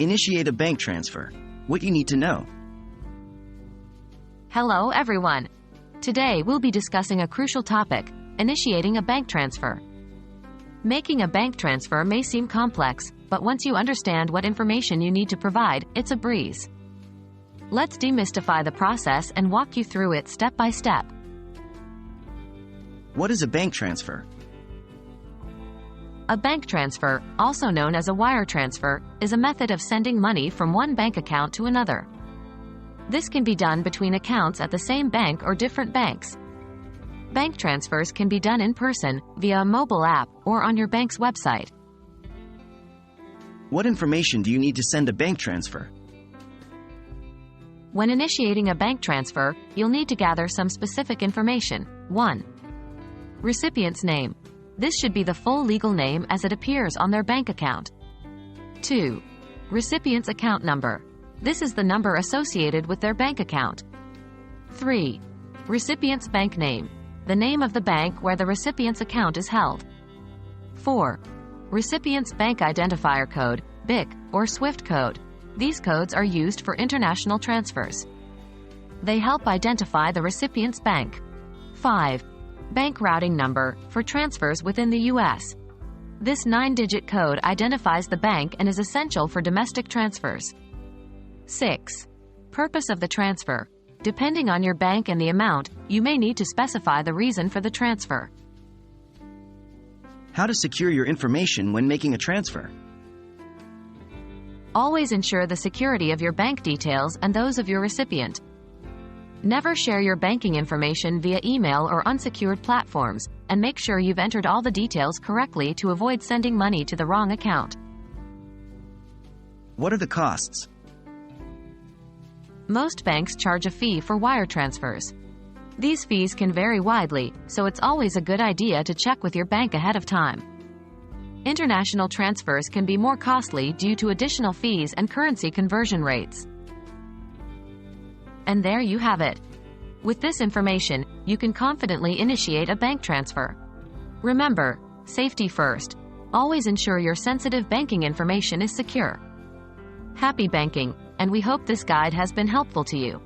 Initiate a bank transfer. What you need to know. Hello everyone. Today we'll be discussing a crucial topic, initiating a bank transfer. Making a bank transfer may seem complex, but once you understand what information you need to provide, it's a breeze. Let's demystify the process and walk you through it step by step. What is a bank transfer? A bank transfer, also known as a wire transfer, is a method of sending money from one bank account to another. This can be done between accounts at the same bank or different banks. Bank transfers can be done in person, via a mobile app, or on your bank's website. What information do you need to send a bank transfer? When initiating a bank transfer, you'll need to gather some specific information. 1. Recipient's name. This should be the full legal name as it appears on their bank account. 2. Recipient's account number. This is the number associated with their bank account. 3. Recipient's bank name. The name of the bank where the recipient's account is held. 4. Recipient's bank identifier code, BIC, or SWIFT code. These codes are used for international transfers. They help identify the recipient's bank. 5. Bank routing number, for transfers within the U.S. This 9-digit code identifies the bank and is essential for domestic transfers. 6. Purpose of the transfer. Depending on your bank and the amount, you may need to specify the reason for the transfer. How to secure your information when making a transfer. Always ensure the security of your bank details and those of your recipient. Never share your banking information via email or unsecured platforms, and make sure you've entered all the details correctly to avoid sending money to the wrong account. What are the costs? Most banks charge a fee for wire transfers. These fees can vary widely, so it's always a good idea to check with your bank ahead of time. International transfers can be more costly due to additional fees and currency conversion rates. And there you have it. With this information, you can confidently initiate a bank transfer. Remember, safety first. Always ensure your sensitive banking information is secure. Happy banking, and we hope this guide has been helpful to you.